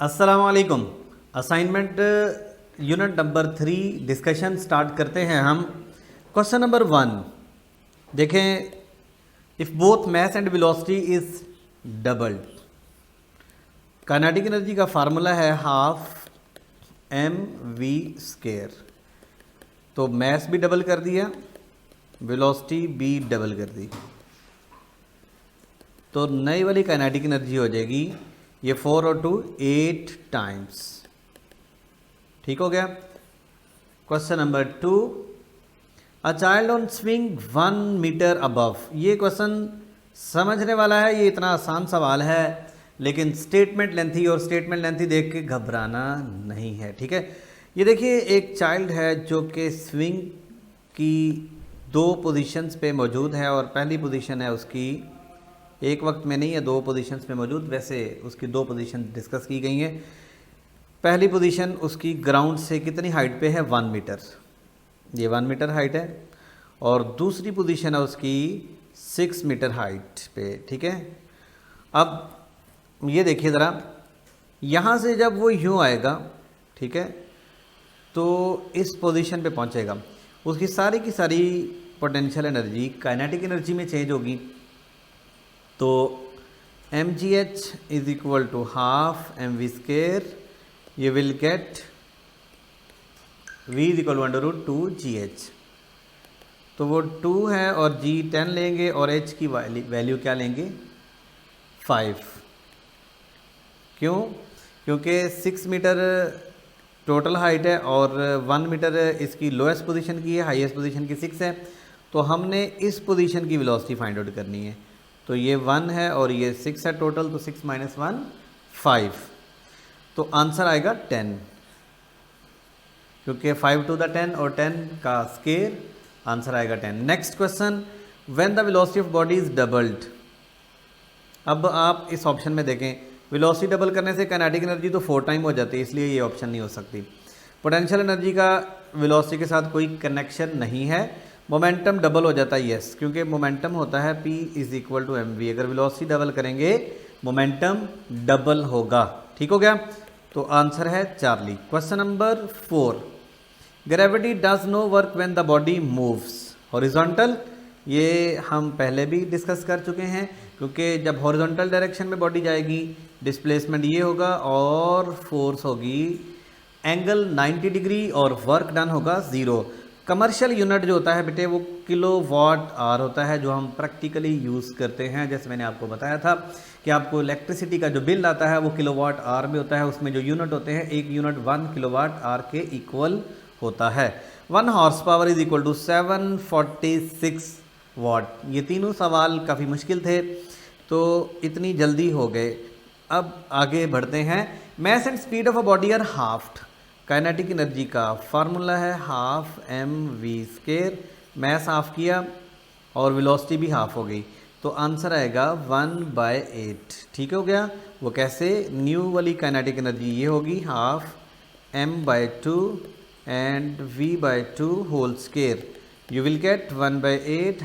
अस्सलाम वालेकुम। Assignment unit number 3 discussion start करते हैं हम। क्वेश्चन नंबर 1 देखें, if both mass and velocity is doubled, kinetic energy का फार्मूला है हाफ एम वी स्केयर। तो मास भी डबल कर दिया, वेलोसिटी भी डबल कर दी, तो नई वाली काइनेटिक एनर्जी हो जाएगी ये 4 और 2 8 टाइम्स। ठीक हो गया। Question number 2, a child on swing 1 metre above. ये क्वेश्चन समझने वाला है, ये इतना आसान सवाल है, लेकिन स्टेटमेंट लेंथी और स्टेटमेंट लेंथी देख के घबराना नहीं है। ठीक है, ये देखिए एक चाइल्ड है जो कि स्विंग की 2 पोजीशंस पे मौजूद है, और पहली पोजीशन है उसकी एक वक्त में नहीं है, 2 पोजीशंस पे मौजूद। वैसे उसकी 2 पोजीशन डिस्कस की गई हैं। पहली पोजीशन उसकी ग्राउंड से कितनी हाइट पे है, 1 मीटर, ये 1 मीटर हाइट है, और दूसरी पोजीशन है उसकी 6 मीटर हाइट पे। ठीक है, अब ये देखिए ज़रा, यहाँ से जब वो यूँ आएगा, ठीक है, तो इस पोजीशन पे पहुँचेगा, उसकी सारी की सारी पोटेंशियल एनर्जी काइनेटिक एनर्जी में चेंज होगी। तो M G H is equal to half M V square, you will get v is equal to under root 2 G H. तो वो 2 है और g 10 लेंगे, और h की वैल्यू क्या लेंगे, 5। क्यों? क्योंकि 6 मीटर टोटल हाइट है और 1 मीटर इसकी लोएस्ट पोजीशन की है, हाईएस्ट पोजीशन की 6 है। तो हमने इस पोजीशन की वेलोसिटी फाइंड आउट करनी है। तो ये 1 है और ये 6 है टोटल, तो 6 माइनस 1 5, तो आंसर आएगा 10, क्योंकि 5 टू द 10 और 10 का स्केयर, आंसर आएगा 10। Next question, when the velocity of body is doubled. अब आप इस ऑप्शन में देखें, वेलोसिटी डबल करने से काइनेटिक एनर्जी तो 4 टाइम हो जाती है, इसलिए ये ऑप्शन नहीं हो सकती। पोटेंशियल एनर्जी का वेलोसिटी के साथ कोई कनेक्शन नहीं है। मोमेंटम डबल हो जाता है, यस, क्योंकि मोमेंटम होता है P is equal to M V. अगर वेलोसिटी डबल करेंगे मोमेंटम डबल होगा। ठीक हो गया, तो आंसर है Charlie. Question number 4, gravity does no work when the body moves horizontal. ये हम पहले भी डिस्कस कर चुके हैं, क्योंकि जब हॉरिजॉन्टल डायरेक्शन में बॉडी जाएगी, डिस्प्लेसमेंट ये होगा और फोर्स होगी एंगल 90 डिग्री और वर्क डन होगा 0। कमर्शियल यूनिट जो होता है बेटे, वो किलो वाट आवर होता है, जो हम प्रैक्टिकली यूज़ करते हैं। जैसे मैंने आपको बताया था कि आपको इलेक्ट्रिसिटी का जो बिल आता है वो किलो वाट आवर में होता है। उसमें जो यूनिट होते हैं, एक यूनिट 1 किलो वाट आवर के इक्वल होता है। 1 horse power is equal to 746 watt. ये तीनों सवाल काफ़ी मुश्किल थे, तो इतनी जल्दी हो गए। अब आगे बढ़ते हैं। Mass and speed of a body are halved. Kinetic energy का फार्मूला है half M V square. Mass half किया और वेलोसिटी भी हाफ हो गई, तो आंसर आएगा 1/8। ठीक हो गया। वो कैसे, न्यू वाली काइनेटिक एनर्जी ये होगी half m/2 and v/2 whole square. You will get 1/8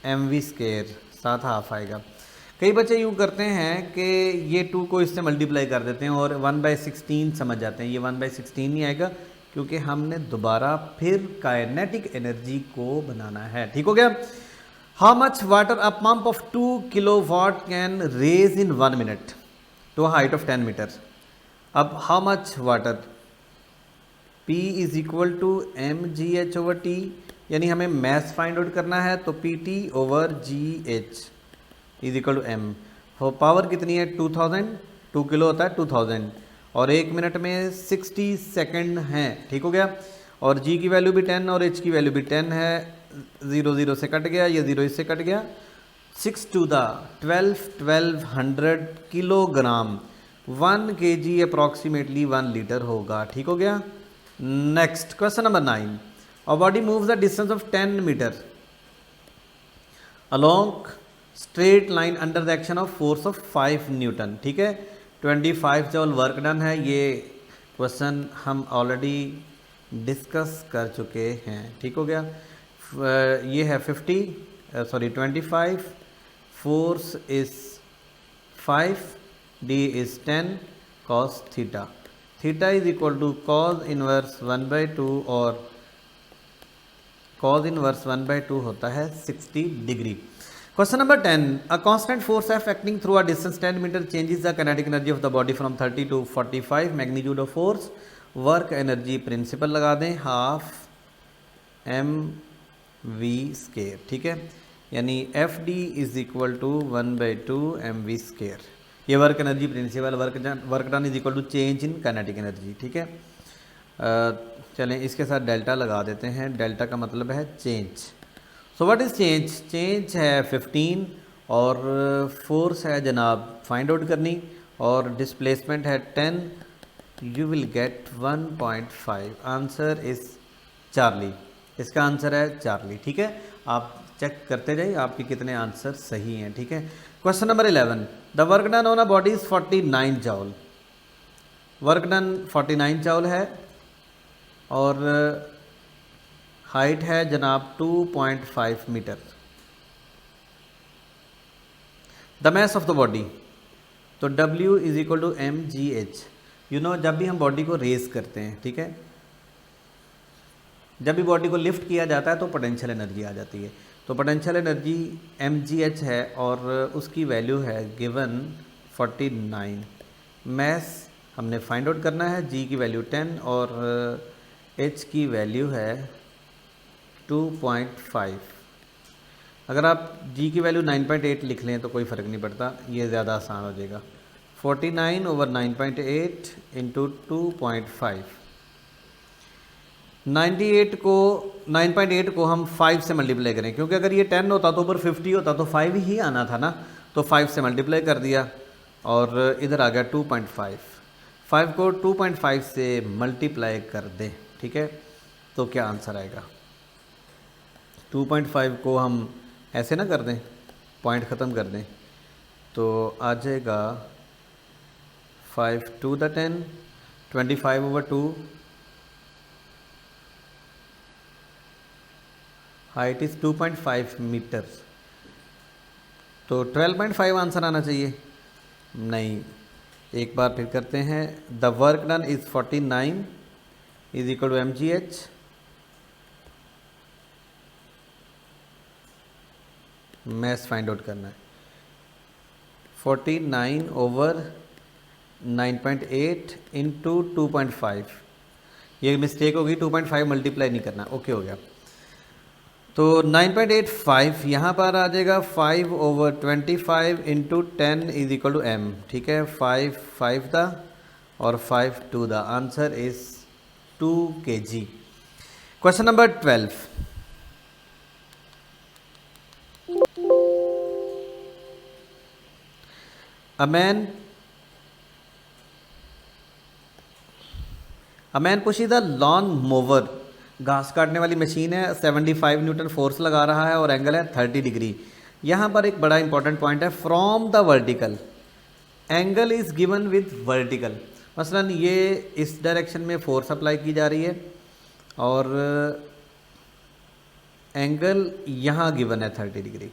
M V square, साथ हाफ आएगा। कई बच्चे यूँ करते हैं कि ये 2 को इससे मल्टीप्लाई कर देते हैं और 1/16 समझ जाते हैं। ये 1/16 नहीं आएगा, क्योंकि हमने दोबारा फिर काइनेटिक एनर्जी को बनाना है। ठीक हो गया। How much water a pump of 2 kilo watt can raise in 1 minute to height of 10 metre. अब how much water, P is equal to M G H over T, यानी हमें मैस फाइंड आउट करना है, तो PT over GH is equal to M. Power कितनी है, 2000, 2 kilo होता है 2000, और 1 मिनट में 60 सेकेंड हैं। ठीक हो गया। और G की वैल्यू भी 10 और H की वैल्यू भी 10 है। 0 0 से कट गया, ये 0 इससे कट गया। 6 to the 1200 kilogram, 1 kg approximately 1 litre होगा। ठीक हो गया। Next question number 9, a body moves the distance of 10 metre along straight line under the action of force of 5 newton. ठीक है, 25 जॉल वर्क डन है। ये क्वेश्चन हम ऑलरेडी डिस्कस कर चुके हैं। ठीक हो गया। ये है 25, force is 5, D is 10, cos theta, theta is equal to cos inverse 1/2 और cos इनवर्स 1/2 होता है 60 degree. Question number 10, a constant force F acting through a distance 10 metre changes the kinetic energy of the body from 30 to 45, magnitude of force, work energy principal लगा दें half mv², ठीक है, यानी FD is equal to 1/2 mv²। ये work energy principle, work done is equal to change in kinetic energy, ठीक है। चलें इसके साथ डेल्टा लगा देते हैं, डेल्टा का मतलब है change. So what is change? Change है 15 और फोर्स है जनाब फाइंड आउट करनी और डिस्प्लेसमेंट है 10, you will gate 1.5। Answer is Charlie, इसका आंसर है चार्ली, ठीक है। आप चेक करते जाइए आपके कितने आंसर सही हैं, ठीक है। Question number 11, the work done on a body is 49 joule. Work done 49 joule है और हाइट है जनाब 2.5 metre. The mass of the body, तो W is equal to mgh। You know जब भी हम बॉडी को रेज करते हैं, ठीक है, जब भी बॉडी को लिफ्ट किया जाता है तो पोटेंशियल एनर्जी आ जाती है। तो पोटेंशियल एनर्जी mgh है और उसकी वैल्यू है गिवन 49। मैस हमने फाइंड आउट करना है, g की वैल्यू 10 और h की वैल्यू है 2.5। अगर आप g की वैल्यू 9.8 लिख लें तो कोई फ़र्क नहीं पड़ता, ये ज़्यादा आसान हो जाएगा। 49 ओवर 9.8 इंटू 2.5। 9.8 को हम 5 से मल्टीप्लाई करें, क्योंकि अगर ये 10 होता तो ऊपर 50 होता तो 5 ही आना था ना, तो 5 से मल्टीप्लाई कर दिया और इधर आ गया 2.5। 5 को 2.5 से मल्टीप्लाई कर दें, ठीक है, तो क्या आंसर आएगा? 2.5 को हम ऐसे ना कर दें, पॉइंट ख़त्म कर दें, तो आ जाएगा 5 to the 10, 25 over 2, height is 2.5 metre, तो 12.5 आंसर आना चाहिए। नहीं, एक बार फिर करते हैं। The work done is 49 is equal to mgh, मैथ फाइंड आउट करना है। 49 ओवर 9.8 इंटू 2.5, ये मिस्टेक होगी, 2.5 मल्टीप्लाई नहीं करना, ओके हो गया। तो 9.85 यहाँ पर आ जाएगा 5 over 25 into 10 is equal to m, ठीक है। 5 द और 5 2 द, answer is 2 kg। Question number 12, A man pushes a lawn mower, घास काटने वाली मशीन है, 75 न्यूटन फोर्स लगा रहा है और एंगल है 30 डिग्री। यहाँ पर एक बड़ा इंपॉर्टेंट पॉइंट है, from the vertical angle is given with vertical. मसलन ये इस डायरेक्शन में फोर्स अप्लाई की जा रही है और एंगल यहाँ गिवन है 30 degree.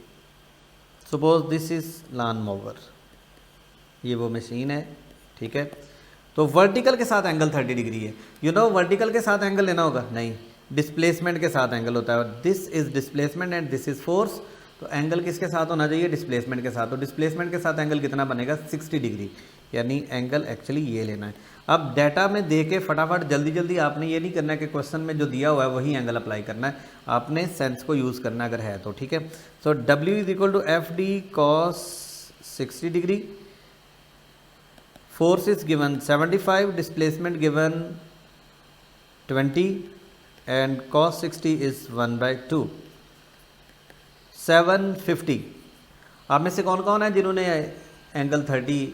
Suppose this is lawn mower, ये वो मशीन है, ठीक है। तो वर्टिकल के साथ एंगल 30 डिग्री है। यू नो वर्टिकल के साथ एंगल लेना होगा? नहीं, डिस्प्लेसमेंट के साथ एंगल होता है। This is displacement and this is force, तो एंगल किसके साथ होना चाहिए? डिस्प्लेसमेंट के साथ। तो डिस्प्लेसमेंट के साथ एंगल कितना बनेगा? 60 डिग्री, यानी एंगल एक्चुअली ये लेना है। अब डाटा में दे के फटाफट जल्दी जल्दी आपने ये नहीं करना है कि क्वेश्चन में जो दिया हुआ है वही एंगल अप्लाई करना है, आपने सेंस को यूज़ करना अगर है तो, ठीक है। So W is equal to FD cos 60 degree, force is given 75, displacement given 20 and cos 60 is 1/2, 750। आप में से कौन कौन है जिन्होंने एंगल 30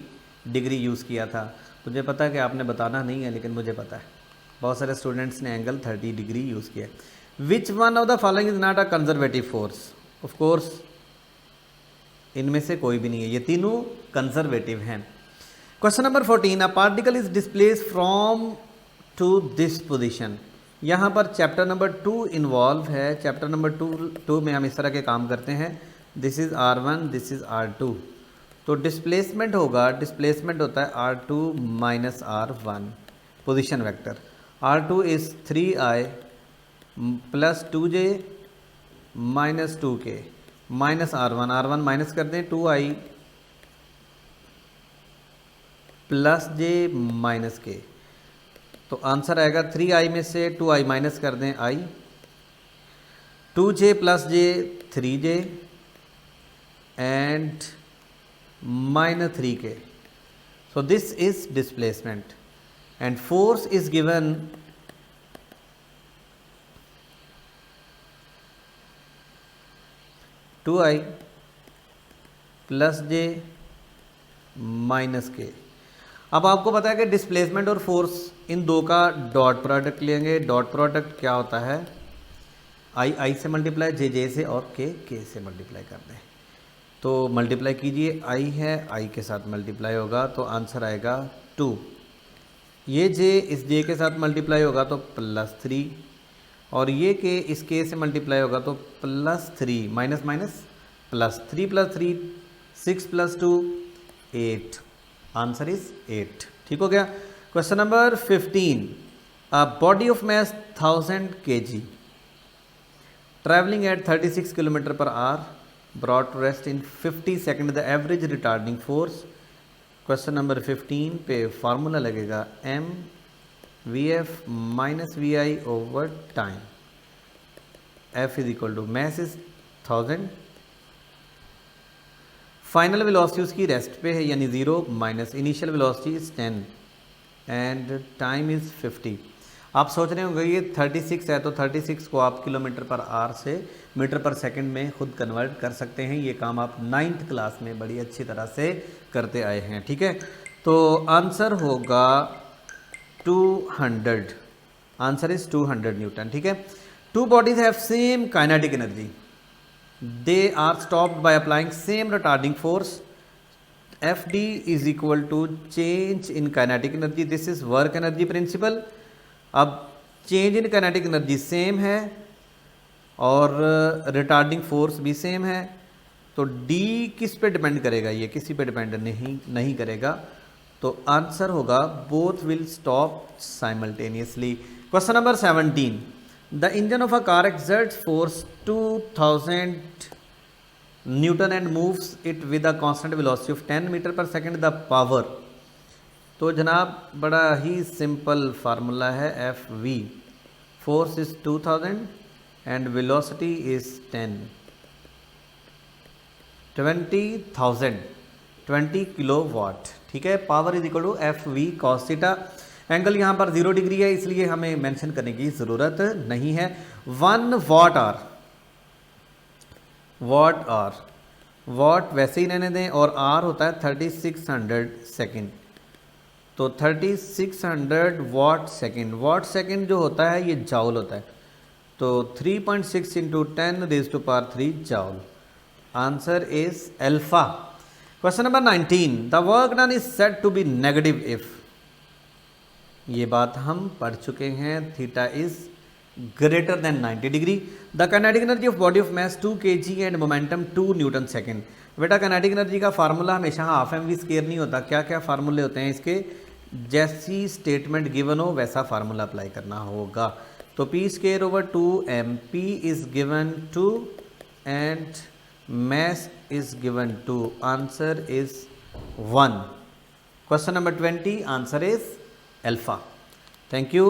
डिग्री यूज़ किया था? मुझे पता है कि आपने बताना नहीं है, लेकिन मुझे पता है बहुत सारे स्टूडेंट्स ने एंगल 30 डिग्री यूज़ किया। Which one of the following is not a conservative force? Of course इनमें से कोई भी नहीं है, ये तीनों कंजर्वेटिव हैं। Question number 14, a particle is displace from to this position. यहाँ पर चैप्टर नंबर 2 इन्वॉल्व है। चैप्टर नंबर 2 में हम इस तरह के काम करते हैं। This is R1, this is R2, तो डिस्प्लेसमेंट होगा, डिस्प्लेसमेंट होता है R2 minus R1 position vector. R2 is 3i plus 2j minus 2k minus R1 minus कर दें 2i plus j minus k, तो आंसर आएगा 3i में से 2i माइनस कर दें i, 2j plus j 3j and minus 3k. So this is displacement and force is given to I plus J minus K. अब आपको पता है कि डिस्प्लेसमेंट और फोर्स इन दो का डॉट प्रोडक्ट लेंगे। डॉट प्रोडक्ट क्या होता है, आई से मल्टीप्लाई, जे से, और के से मल्टीप्लाई कर दें। तो मल्टीप्लाई कीजिए, आई है, आई के साथ मल्टीप्लाई होगा तो आंसर आएगा 2। ये जे इस जे के साथ मल्टीप्लाई होगा तो +3, और ये के इस के से मल्टीप्लाई होगा तो +3, minus minus plus, 3 + 3 6 + 2 8, answer is 8। ठीक हो गया। Question number 15, a body of mass 1000 kg travelling eight 36 km/h brought to rest in 50 seconds the average retarding force। Question number 15 पे फार्मूला लगेगा mvf minus vi over time. f is equal to mass is 1000, final velocity उसकी rest पे है यानी 0, minus initial velocity is 10 and time is 50। आप सोच रहे होंगे ये 36 है तो 36 को आप km/h से मीटर/सेकंड में खुद कन्वर्ट कर सकते हैं। ये काम आप 9th क्लास में बड़ी अच्छी तरह से करते आए हैं। ठीक है, तो आंसर होगा 200, आंसर इज 200 न्यूटन। ठीक है, two bodies have same kinetic energy, they are stopped by applying same retarding force, FD is equal to change in kinetic energy, this is work energy principle. अब change in kinetic energy same है और retarding force भी same है, तो D किस पे depend करेगा, ये किसी पे डिपेंड नहीं करेगा, तो आंसर होगा both will stop simultaneously. Question number 17, the engine of a car exerts force 2000 newton and moves it with a constant velocity of 10 metre second, the power. तो जनाब बड़ा ही सिंपल फार्मूला है, FV, force is 2000 and velocity is 10, 20 kilowatt. ठीक है, power is equal to FV cos theta. Angle यहाँ पर 0 degree है इसलिए हमें मेंशन करने की ज़रूरत नहीं है। 1 वाट आर, वाट वैसे ही रहने दें, और आर होता है 3600 सेकेंड, तो 3600 वाट सेकेंड जो होता है ये जाउल होता है, तो 3.6 × 10⁻³ joule, answer is alpha. Question number 19, the work done is said to be negative if, ये बात हम पढ़ चुके हैं, theta is greater than 90 degree. The kinetic energy of body of mass 2 kg and momentum 2 N/s। बेटा kinetic energy का formula हमेशा ½ mv² नहीं होता। क्या क्या फार्मूले होते हैं इसके, जैसी स्टेटमेंट गिवन हो वैसा फार्मूला अप्लाई करना होगा। तो p²/2m, p is given 2 and mass is given 2, answer is 1। Question number 20, answer is alpha। Thank you।